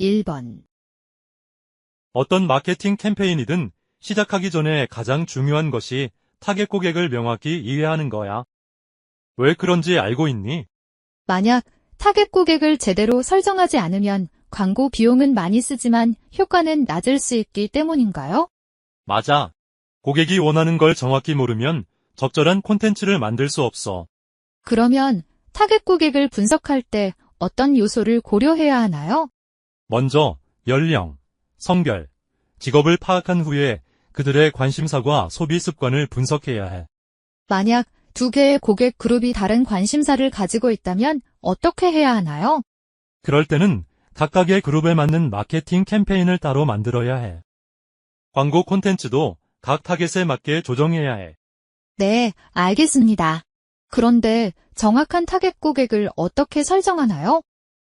1번. 어떤 마케팅 캠페인이든 시작하기 전에 가장 중요한 것이 타겟 고객을 명확히 이해하는 거야. 왜 그런지 알고 있니? 만약 타겟 고객을 제대로 설정하지 않으면 광고 비용은 많이 쓰지만 효과는 낮을 수 있기 때문인가요? 맞아. 고객이 원하는 걸 정확히 모르면 적절한 콘텐츠를 만들 수 없어. 그러면 타겟 고객을 분석할 때 어떤 요소를 고려해야 하나요? 먼저 연령, 성별, 직업을 파악한 후에 그들의 관심사와 소비 습관을 분석해야 해. 만약 두 개의 고객 그룹이 다른 관심사를 가지고 있다면 어떻게 해야 하나요? 그럴 때는 각각의 그룹에 맞는 마케팅 캠페인을 따로 만들어야 해. 광고 콘텐츠도 각 타겟에 맞게 조정해야 해. 네, 알겠습니다. 그런데 정확한 타겟 고객을 어떻게 설정하나요?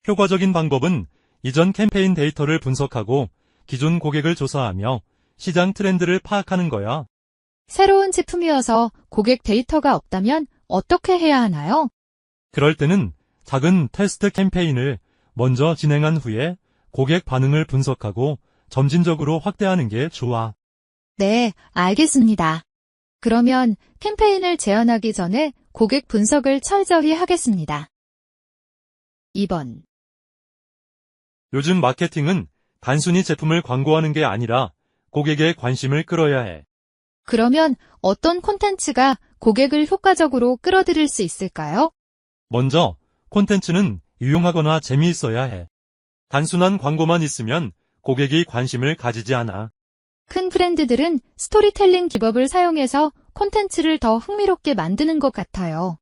효과적인 방법은 이전 캠페인 데이터를 분석하고 기존 고객을 조사하며 시장 트렌드를 파악하는 거야. 새로운 제품이어서 고객 데이터가 없다면 어떻게 해야 하나요? 그럴 때는 작은 테스트 캠페인을 먼저 진행한 후에 고객 반응을 분석하고 점진적으로 확대하는 게 좋아. 네, 알겠습니다. 그러면 캠페인을 제안하기 전에 고객 분석을 철저히 하겠습니다. 2번. 요즘 마케팅은 단순히 제품을 광고하는 게 아니라 고객의 관심을 끌어야 해. 그러면 어떤 콘텐츠가 고객을 효과적으로 끌어들일 수 있을까요? 먼저 콘텐츠는 유용하거나 재미있어야 해. 단순한 광고만 있으면 고객이 관심을 가지지 않아. 큰 브랜드들은 스토리텔링 기법을 사용해서 콘텐츠를 더 흥미롭게 만드는 것 같아요.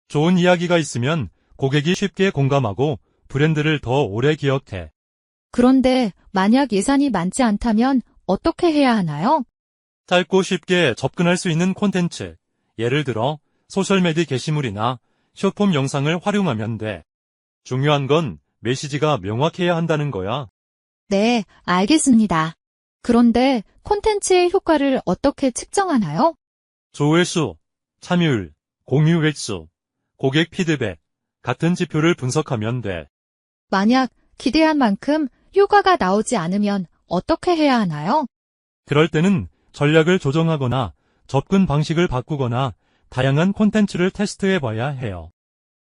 좋은 이야기가 있으면 고객이 쉽게 공감하고 브랜드를 더 오래 기억해. 그런데 만약 예산이 많지 않다면 어떻게 해야 하나요? 짧고 쉽게 접근할 수 있는 콘텐츠, 예를 들어 소셜미디어 게시물이나 숏폼 영상을 활용하면 돼. 중요한 건 메시지가 명확해야 한다는 거야. 네, 알겠습니다. 그런데 콘텐츠의 효과를 어떻게 측정하나요? 조회수, 참여율, 공유 횟수, 고객 피드백 같은 지표를 분석하면 돼. 만약 기대한 만큼 효과가 나오지 않으면 어떻게 해야 하나요? 그럴 때는 전략을 조정하거나 접근 방식을 바꾸거나 다양한 콘텐츠를 테스트해봐야 해요.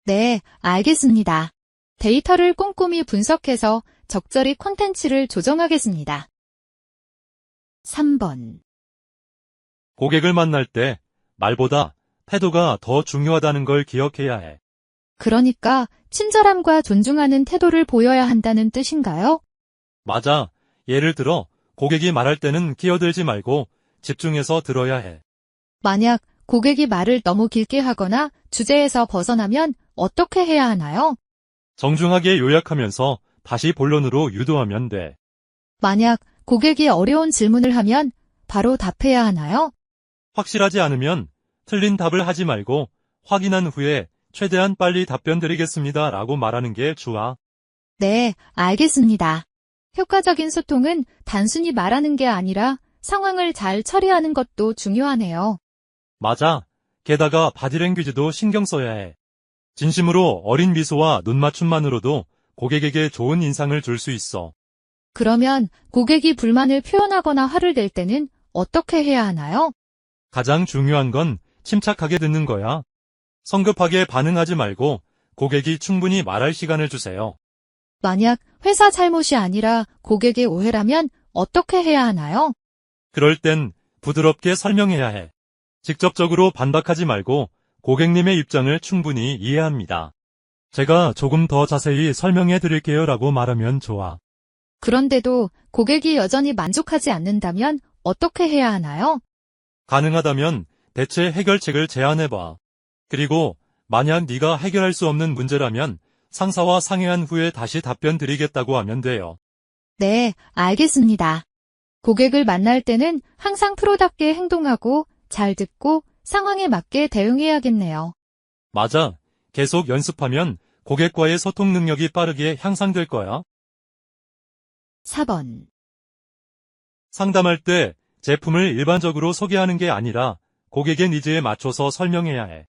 네, 알겠습니다. 데이터를 꼼꼼히 분석해서 적절히 콘텐츠를 조정하겠습니다. 3번. 고객을 만날 때 말보다 태도가 더 중요하다는 걸 기억해야 해. 그러니까 친절함과 존중하는 태도를 보여야 한다는 뜻인가요? 맞아. 예를 들어 고객이 말할 때는 끼어들지 말고 집중해서 들어야 해. 만약 고객이 말을 너무 길게 하거나 주제에서 벗어나면 어떻게 해야 하나요? 정중하게 요약하면서 다시 본론으로 유도하면 돼. 만약 고객이 어려운 질문을 하면 바로 답해야 하나요? 확실하지 않으면 틀린 답을 하지 말고 확인한 후에 최대한 빨리 답변 드리겠습니다 라고 말하는 게 좋아. 네, 알겠습니다. 효과적인 소통은 단순히 말하는 게 아니라 상황을 잘 처리하는 것도 중요하네요. 맞아. 게다가 바디랭귀지도 신경 써야 해. 진심으로 어린 미소와 눈맞춤만으로도 고객에게 좋은 인상을 줄 수 있어. 그러면 고객이 불만을 표현하거나 화를 낼 때는 어떻게 해야 하나요? 가장 중요한 건 침착하게 듣는 거야. 성급하게 반응하지 말고 고객이 충분히 말할 시간을 주세요. 만약 회사 잘못이 아니라 고객의 오해라면 어떻게 해야 하나요? 그럴 땐 부드럽게 설명해야 해. 직접적으로 반박하지 말고 고객님의 입장을 충분히 이해합니다. 제가 조금 더 자세히 설명해 드릴게요 라고 말하면 좋아. 그런데도 고객이 여전히 만족하지 않는다면 어떻게 해야 하나요? 가능하다면 대체 해결책을 제안해봐. 그리고 만약 네가 해결할 수 없는 문제라면 상사와 상의한 후에 다시 답변 드리겠다고 하면 돼요. 네, 알겠습니다. 고객을 만날 때는 항상 프로답게 행동하고 잘 듣고 상황에 맞게 대응해야겠네요. 맞아. 계속 연습하면 고객과의 소통 능력이 빠르게 향상될 거야. 4번. 상담할 때 제품을 일반적으로 소개하는 게 아니라 고객의 니즈에 맞춰서 설명해야 해.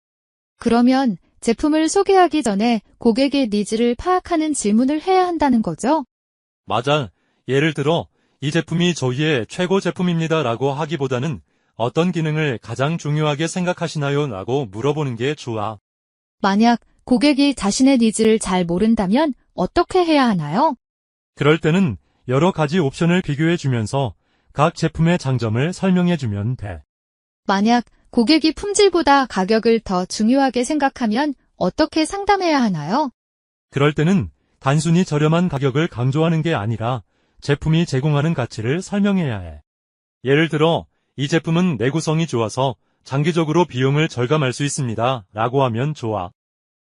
그러면 제품을 소개하기 전에 고객의 니즈를 파악하는 질문을 해야 한다는 거죠? 맞아. 예를 들어, 이 제품이 저희의 최고 제품입니다 라고 하기보다는 어떤 기능을 가장 중요하게 생각하시나요? 라고 물어보는 게 좋아. 만약 고객이 자신의 니즈를 잘 모른다면 어떻게 해야 하나요? 그럴 때는 여러 가지 옵션을 비교해 주면서 각 제품의 장점을 설명해 주면 돼. 만약 고객이 품질보다 가격을 더 중요하게 생각하면 어떻게 상담해야 하나요? 그럴 때는 단순히 저렴한 가격을 강조하는 게 아니라 제품이 제공하는 가치를 설명해야 해. 예를 들어, 이 제품은 내구성이 좋아서 장기적으로 비용을 절감할 수 있습니다 라고 하면 좋아.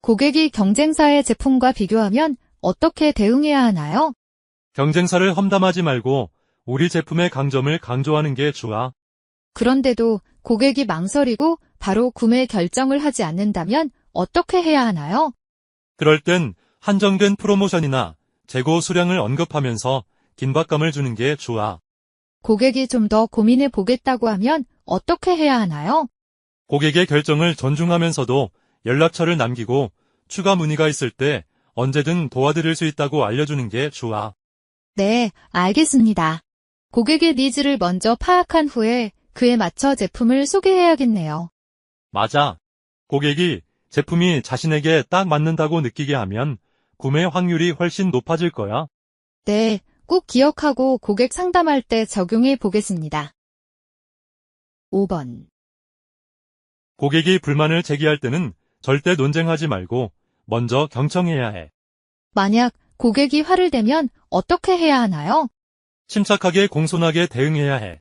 고객이 경쟁사의 제품과 비교하면 어떻게 대응해야 하나요? 경쟁사를 험담하지 말고 우리 제품의 강점을 강조하는 게 좋아. 그런데도 고객이 망설이고 바로 구매 결정을 하지 않는다면 어떻게 해야 하나요? 그럴 땐 한정된 프로모션이나 재고 수량을 언급하면서 긴박감을 주는 게 좋아. 고객이 좀 더 고민해 보겠다고 하면 어떻게 해야 하나요? 고객의 결정을 존중하면서도 연락처를 남기고 추가 문의가 있을 때 언제든 도와드릴 수 있다고 알려주는 게 좋아. 네, 알겠습니다. 고객의 니즈를 먼저 파악한 후에 그에 맞춰 제품을 소개해야겠네요. 맞아. 고객이 제품이 자신에게 딱 맞는다고 느끼게 하면 구매 확률이 훨씬 높아질 거야. 네, 꼭 기억하고 고객 상담할 때 적용해 보겠습니다. 5번. 고객이 불만을 제기할 때는 절대 논쟁하지 말고 먼저 경청해야 해. 만약 고객이 화를 내면 어떻게 해야 하나요? 침착하게 공손하게 대응해야 해.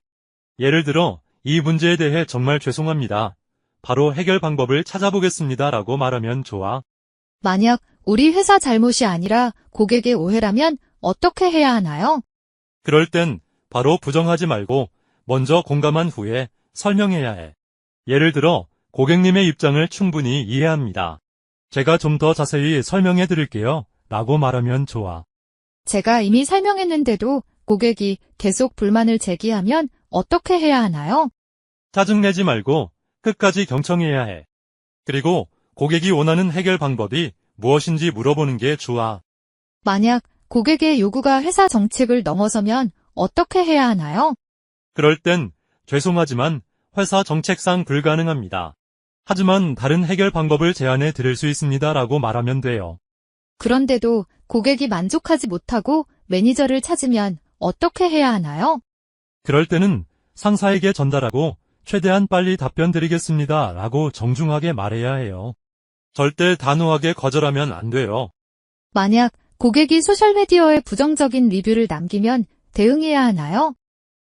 예를 들어, 이 문제에 대해 정말 죄송합니다. 바로 해결 방법을 찾아보겠습니다 라고 말하면 좋아. 만약 우리 회사 잘못이 아니라 고객의 오해라면 어떻게 해야 하나요? 그럴 땐 바로 부정하지 말고 먼저 공감한 후에 설명해야 해. 예를 들어, 고객님의 입장을 충분히 이해합니다. 제가 좀 더 자세히 설명해 드릴게요 라고 말하면 좋아. 제가 이미 설명했는데도 고객이 계속 불만을 제기하면 어떻게 해야 하나요? 짜증내지 말고 끝까지 경청해야 해. 그리고 고객이 원하는 해결 방법이 무엇인지 물어보는 게 좋아. 만약 고객의 요구가 회사 정책을 넘어서면 어떻게 해야 하나요? 그럴 땐 죄송하지만 회사 정책상 불가능합니다. 하지만 다른 해결 방법을 제안해 드릴 수 있습니다 라고 말하면 돼요. 그런데도 고객이 만족하지 못하고 매니저를 찾으면 어떻게 해야 하나요? 그럴 때는 상사에게 전달하고 최대한 빨리 답변 드리겠습니다 라고 정중하게 말해야 해요. 절대 단호하게 거절하면 안 돼요. 만약 고객이 소셜미디어에 부정적인 리뷰를 남기면 대응해야 하나요?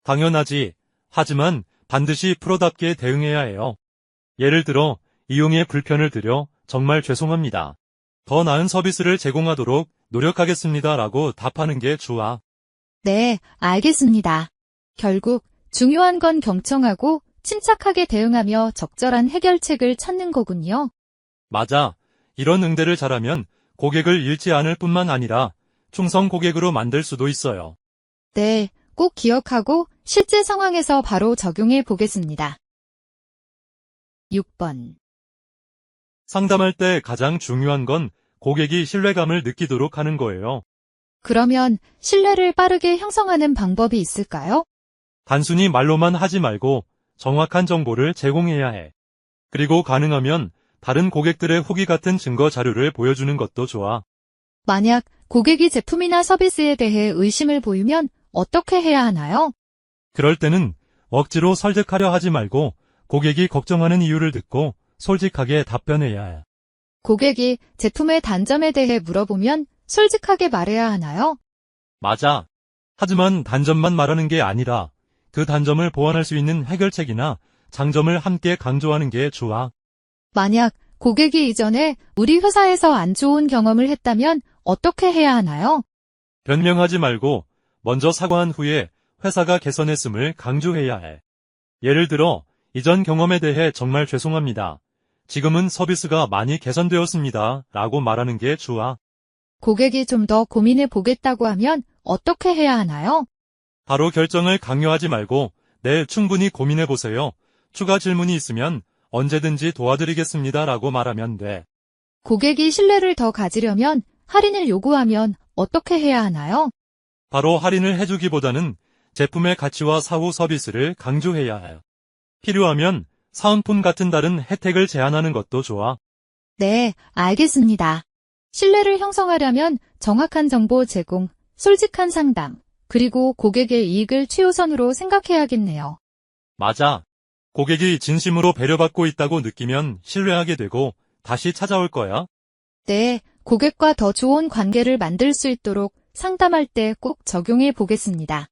당연하지. 하지만 반드시 프로답게 대응해야 해요. 예를 들어, 이용에 불편을 드려 정말 죄송합니다. 더 나은 서비스를 제공하도록 노력하겠습니다 라고 답하는 게 좋아. 네, 알겠습니다. 결국 중요한 건 경청하고 침착하게 대응하며 적절한 해결책을 찾는 거군요. 맞아. 이런 응대를 잘하면 고객을 잃지 않을 뿐만 아니라 충성 고객으로 만들 수도 있어요. 네, 꼭 기억하고 실제 상황에서 바로 적용해 보겠습니다. 6번. 상담할 때 가장 중요한 건 고객이 신뢰감을 느끼도록 하는 거예요. 그러면 신뢰를 빠르게 형성하는 방법이 있을까요? 단순히 말로만 하지 말고 정확한 정보를 제공해야 해. 그리고 가능하면 다른 고객들의 후기 같은 증거 자료를 보여주는 것도 좋아. 만약 고객이 제품이나 서비스에 대해 의심을 보이면 어떻게 해야 하나요? 그럴 때는 억지로 설득하려 하지 말고 고객이 걱정하는 이유를 듣고 솔직하게 답변해야 해. 고객이 제품의 단점에 대해 물어보면 솔직하게 말해야 하나요? 맞아. 하지만 단점만 말하는 게 아니라 그 단점을 보완할 수 있는 해결책이나 장점을 함께 강조하는 게 좋아. 만약 고객이 이전에 우리 회사에서 안 좋은 경험을 했다면 어떻게 해야 하나요? 변명하지 말고 먼저 사과한 후에 회사가 개선했음을 강조해야 해. 예를 들어, 이전 경험에 대해 정말 죄송합니다. 지금은 서비스가 많이 개선되었습니다. 라고 말하는 게 좋아. 고객이 좀 더 고민해 보겠다고 하면 어떻게 해야 하나요? 바로 결정을 강요하지 말고 네, 충분히 고민해 보세요. 추가 질문이 있으면 언제든지 도와드리겠습니다. 라고 말하면 돼. 고객이 신뢰를 더 가지려면 할인을 요구하면 어떻게 해야 하나요? 바로 할인을 해주기보다는 제품의 가치와 사후 서비스를 강조해야 해요. 필요하면 사은품 같은 다른 혜택을 제안하는 것도 좋아. 네, 알겠습니다. 신뢰를 형성하려면 정확한 정보 제공, 솔직한 상담, 그리고 고객의 이익을 최우선으로 생각해야겠네요. 맞아. 고객이 진심으로 배려받고 있다고 느끼면 신뢰하게 되고 다시 찾아올 거야. 네, 고객과 더 좋은 관계를 만들 수 있도록 상담할 때 꼭 적용해 보겠습니다.